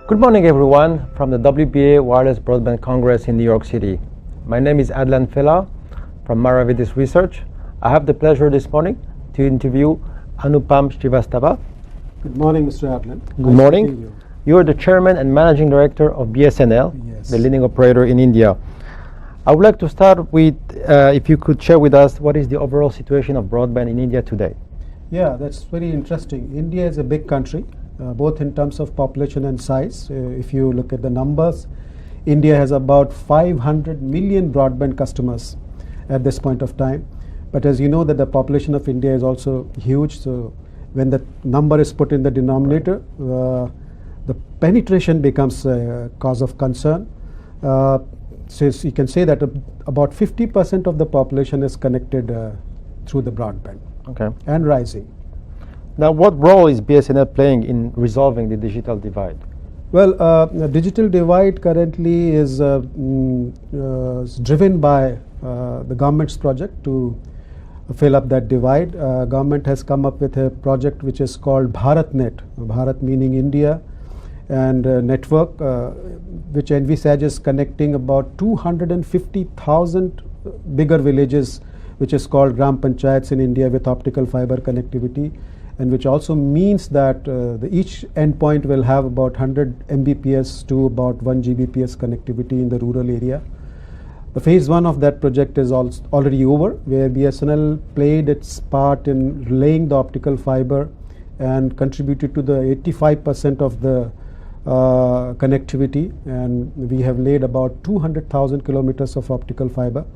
Good morning, everyone, from the WBA Wireless Broadband Congress in New York City. My name is Adlan Fela from Maravidis Research. I have the pleasure this morning to interview Anupam Shrivastava. Good morning, Mr. Adlan. Good morning. You are the chairman and managing director of BSNL, Yes. the leading operator in India. I would like to start with, if you could share with us what is the overall situation of broadband in India today. Yeah, that's very interesting. India is a big country, both in terms of population and size. If you look at the numbers, India has about 500 million broadband customers at this point of time. But as you know that the population of India is also huge, so when the number is put in the denominator, the penetration becomes a cause of concern. So you can say that about 50% of the population is connected through the broadband. Okay. And rising. Now, what role is BSNL playing in resolving the digital divide? Well, the digital divide currently is driven by the government's project to fill up that divide. Government has come up with a project which is called BharatNet, Bharat meaning India, and network which envisages connecting about 250,000 bigger villages, which is called Gram Panchayats in India, with optical fiber connectivity, and which also means that each endpoint will have about 100 Mbps to about 1 Gbps connectivity in the rural area. The phase one of that project is already over, where BSNL played its part in laying the optical fiber and contributed to the 85% of the connectivity, and we have laid about 200,000 kilometers of optical fiber.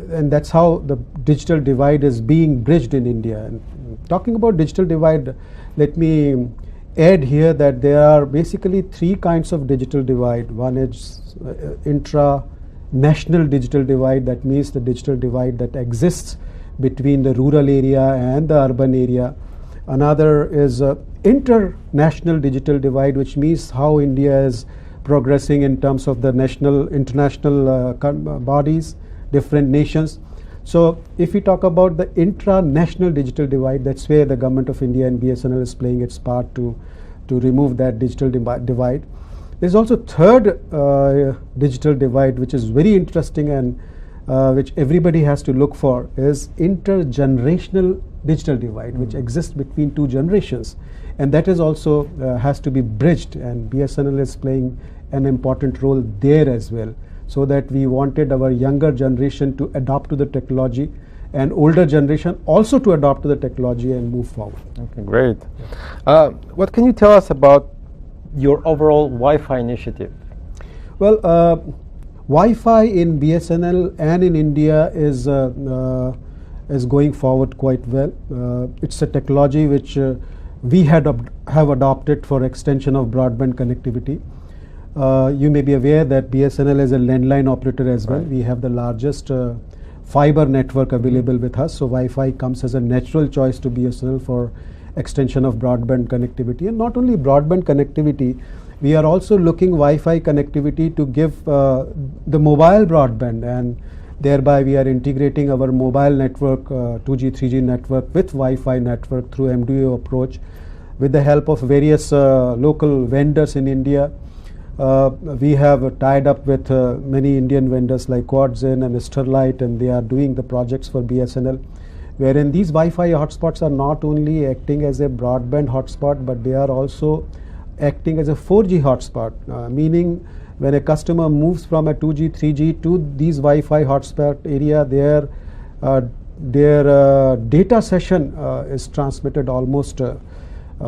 And that's how the digital divide is being bridged in India. And talking about digital divide, let me add here that there are basically three kinds of digital divide. One is intra-national digital divide, that means the digital divide that exists between the rural area and the urban area. Another is international digital divide, which means how India is progressing in terms of the international bodies, different nations. So if we talk about the intra-national digital divide, that's where the government of India and BSNL is playing its part to remove that digital divide. There's also third digital divide, which is very interesting and which everybody has to look for, is intergenerational digital divide, which exists between two generations, and that is also has to be bridged, and BSNL is playing an important role there as well, so that we wanted our younger generation to adopt to the technology and older generation also to adopt to the technology and move forward. Okay, great. What can you tell us about your overall Wi-Fi initiative? Well, Wi-Fi in BSNL and in India is going forward quite well. It's a technology which we have adopted for extension of broadband connectivity. You may be aware that BSNL is a landline operator as well. We have the largest fiber network available with us, so Wi-Fi comes as a natural choice to BSNL for extension of broadband connectivity. And not only broadband connectivity, we are also looking Wi-Fi connectivity to give the mobile broadband, and thereby we are integrating our mobile network, 2G, 3G network with Wi-Fi network through MDO approach with the help of various local vendors in India. We have tied up with many Indian vendors like Quadzin and Sterlite, and they are doing the projects for BSNL, wherein these Wi-Fi hotspots are not only acting as a broadband hotspot, but they are also acting as a 4G hotspot, meaning when a customer moves from a 2G, 3G to these Wi-Fi hotspot area, their data session is transmitted almost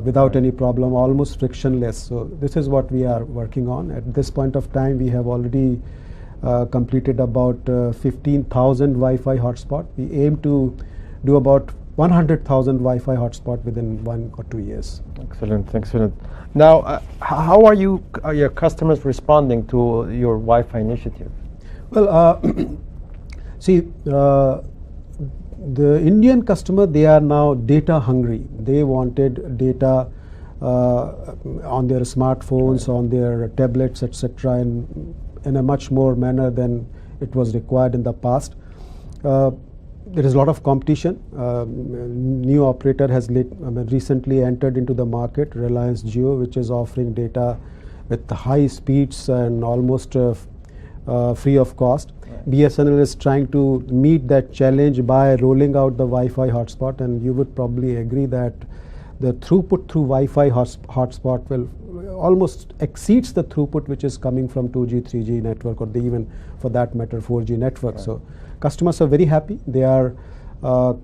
without any problem, almost frictionless. So this is what we are working on. At this point of time, we have already completed about 15,000 Wi-Fi hotspot. We aim to do about 100,000 Wi-Fi hotspot within 1 or 2 years. Excellent, excellent. Now, how are your customers responding to your Wi-Fi initiative? Well, see, the Indian customer, they are now data hungry. They wanted data on their smartphones, on their tablets, etc., in a much more manner than it was required in the past. there is a lot of competition. New operator has recently entered into the market, Reliance Jio, which is offering data with high speeds and almost free of cost. Right. BSNL is trying to meet that challenge by rolling out the Wi-Fi hotspot, and you would probably agree that the throughput through Wi-Fi hotspot will almost exceeds the throughput which is coming from 2G, 3G network, or even for that matter 4G network. Right. So customers are very happy. They are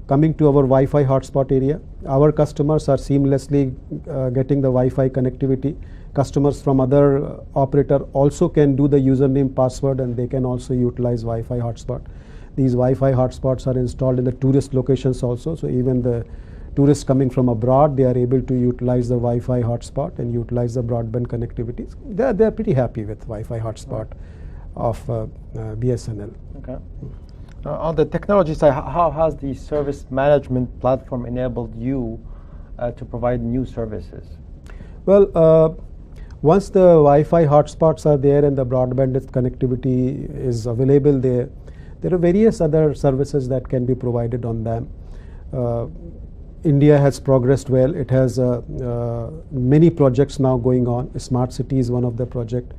coming to our Wi-Fi hotspot area. Our customers are seamlessly getting the Wi-Fi connectivity. Customers from other operator also can do the username, password, and they can also utilize Wi-Fi hotspot. These Wi-Fi hotspots are installed in the tourist locations also, so even the tourists coming from abroad, they are able to utilize the Wi-Fi hotspot and utilize the broadband connectivity. They are pretty happy with Wi-Fi hotspot of BSNL. Okay. On the technology side, how has the service management platform enabled you to provide new services? Well, once the Wi-Fi hotspots are there and the broadband connectivity is available there are various other services that can be provided on them. India has progressed well. It has many projects now going on. Smart City is one of the project.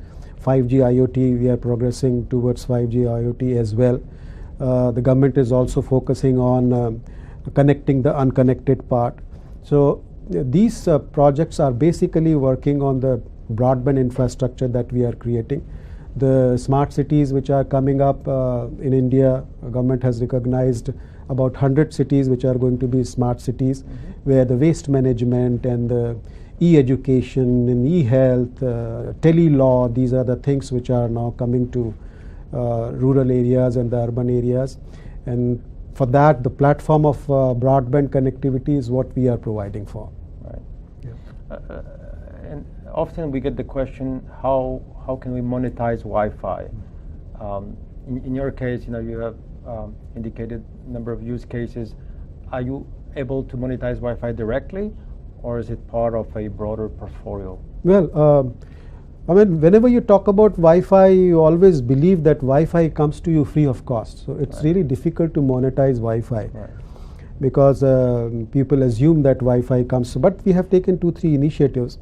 5G IoT, we are progressing towards 5G IoT as well. The government is also focusing on connecting the unconnected part. So these projects are basically working on the broadband infrastructure that we are creating. The smart cities which are coming up in India, government has recognized about 100 cities which are going to be smart cities, where the waste management and the e-education and e-health, tele-law, these are the things which are now coming to rural areas and the urban areas. And for that, the platform of broadband connectivity is what we are providing for. Right. Yeah. And often we get the question, how can we monetize Wi-Fi? In your case, you have indicated a number of use cases. Are you able to monetize Wi-Fi directly, or is it part of a broader portfolio? Well, I mean, whenever you talk about Wi-Fi, you always believe that Wi-Fi comes to you free of cost. So it's really difficult to monetize Wi-Fi. Right. Because people assume that Wi-Fi comes. But we have taken 2-3 initiatives.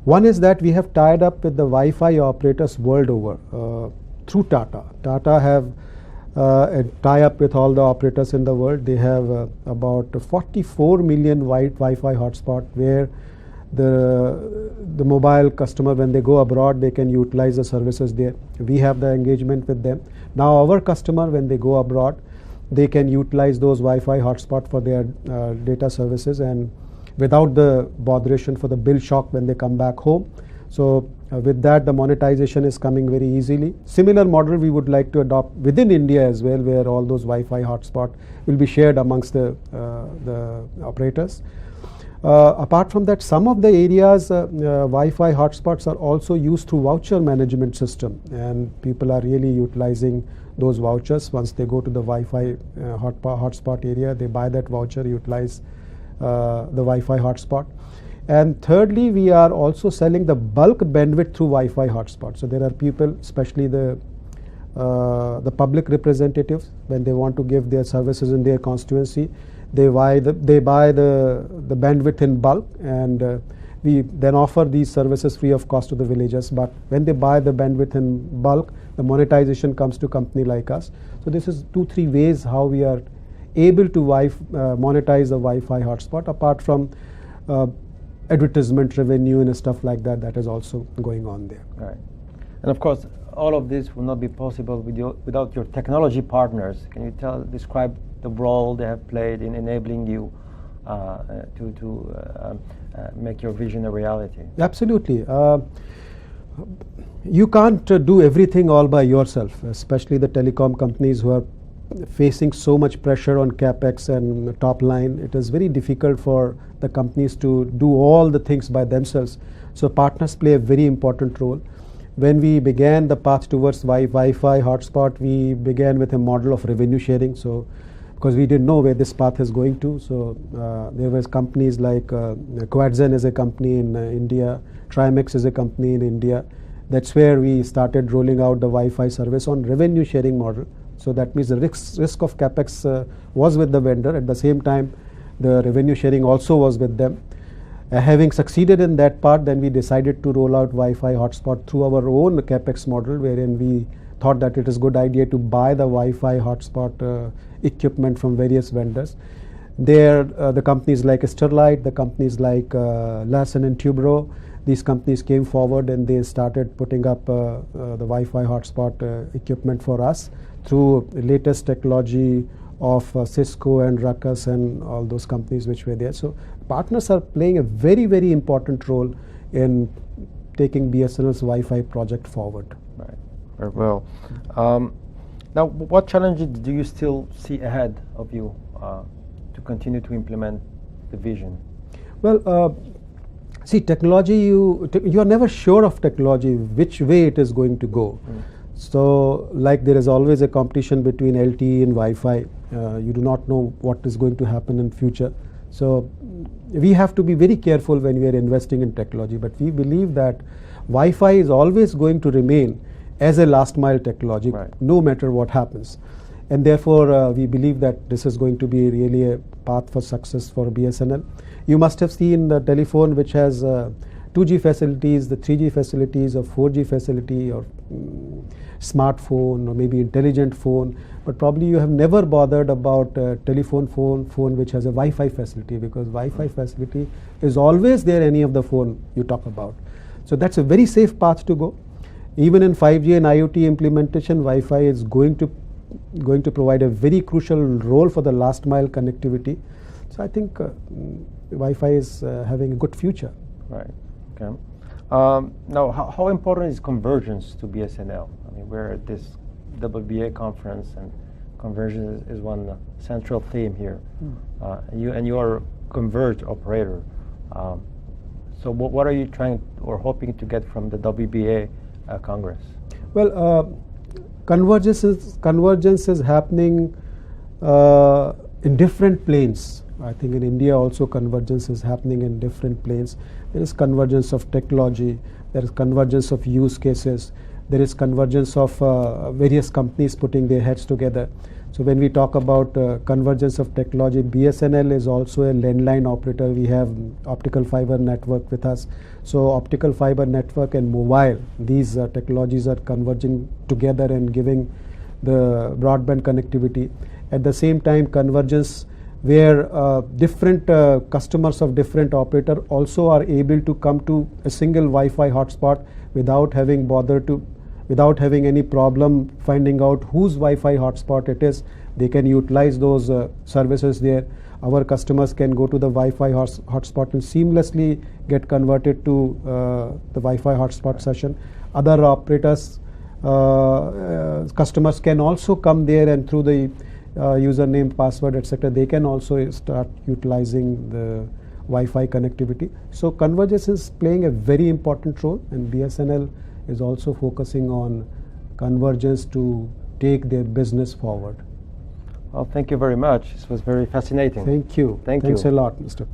One is that we have tied up with the Wi-Fi operators world over through Tata. Tata have a tie-up with all the operators in the world. They have about 44 million Wi-Fi hotspot where the mobile customer, when they go abroad, they can utilize the services there. We have the engagement with them. Now our customer, when they go abroad, they can utilize those Wi-Fi hotspot for their data services and without the botheration for the bill shock when they come back home. So with that, the monetization is coming very easily. Similar model we would like to adopt within India as well, where all those Wi-Fi hotspot will be shared amongst the operators. Apart from that, some of the areas Wi-Fi hotspots are also used through voucher management system, and people are really utilizing those vouchers. Once they go to the Wi-Fi hotspot area, they buy that voucher, utilize the Wi-Fi hotspot. And thirdly, we are also selling the bulk bandwidth through Wi-Fi hotspot. So there are people, especially the public representatives, when they want to give their services in their constituency, they buy the bandwidth in bulk, and we then offer these services free of cost to the villagers. But when they buy the bandwidth in bulk, the monetization comes to a company like us. So this is 2-3 ways how we are able to monetize the Wi-Fi hotspot, apart from advertisement revenue and stuff like that, that is also going on there. Right. And of course, all of this will not be possible without your technology partners. Can you describe the role they have played in enabling you to make your vision a reality? Absolutely. You can't do everything all by yourself, especially the telecom companies who are facing so much pressure on capex and top line. It is very difficult for the companies to do all the things by themselves. So partners play a very important role. When we began the path towards Wi-Fi hotspot, we began with a model of revenue sharing. So because we didn't know where this path is going to, so there was companies like Quadzen is a company in India, Trimex is a company in India. That's where we started rolling out the Wi-Fi service on revenue sharing model. So that means the risk of capex was with the vendor. At the same time, the revenue sharing also was with them. Having succeeded in that part, then we decided to roll out Wi-Fi hotspot through our own capex model, wherein we thought that it is a good idea to buy the Wi-Fi hotspot equipment from various vendors. There, the companies like Sterlite, the companies like Larsen and Toubro, these companies came forward and they started putting up the Wi-Fi hotspot equipment for us through the latest technology of Cisco and Ruckus and all those companies which were there. So partners are playing a very, very important role in taking BSNL's Wi-Fi project forward. Right, very well. Now, what challenges do you still see ahead of you to continue to implement the vision? Well, see, technology, you are never sure of technology, which way it is going to go. So, like there is always a competition between LTE and Wi-Fi. You do not know what is going to happen in future. So, we have to be very careful when we are investing in technology. But we believe that Wi-Fi is always going to remain as a last mile technology, right, no matter what happens. And therefore, we believe that this is going to be really a path for success for BSNL. You must have seen the telephone which has 2G facilities, the 3G facilities, or 4G facility, or smartphone, or maybe intelligent phone. But probably you have never bothered about a telephone phone which has a Wi-Fi facility, because Wi-Fi facility is always there any of the phone you talk about. So that's a very safe path to go. Even in 5G and IoT implementation, Wi-Fi is going to provide a very crucial role for the last mile connectivity. So I think Wi-Fi is having a good future. Right. Okay. Now, how important is convergence to BSNL? I mean, we're at this WBA conference, and convergence is one central theme here. You are a converged operator. So what are you trying or hoping to get from the WBA Congress? Well, convergence is happening in different planes. I think in India also convergence is happening in different planes. There is convergence of technology, there is convergence of use cases, there is convergence of various companies putting their heads together. So when we talk about convergence of technology, BSNL is also a landline operator. We have optical fiber network with us. So optical fiber network and mobile, these technologies are converging together and giving the broadband connectivity. At the same time, convergence where different customers of different operator also are able to come to a single Wi-Fi hotspot without having any problem finding out whose Wi-Fi hotspot it is. They can utilize those services there. Our customers can go to the Wi-Fi hotspot and seamlessly get converted to the Wi-Fi hotspot session. Other operators, customers can also come there, and through the username, password, etc., they can also start utilizing the Wi-Fi connectivity. So convergence is playing a very important role, and BSNL is also focusing on convergence to take their business forward. Well, thank you very much. This was very fascinating. Thank you. Thanks a lot, Mr.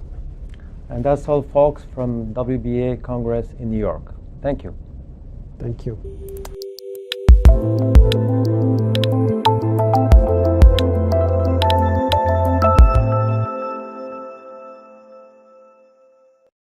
And that's all, folks, from WBA Congress in New York. Thank you. Thank you.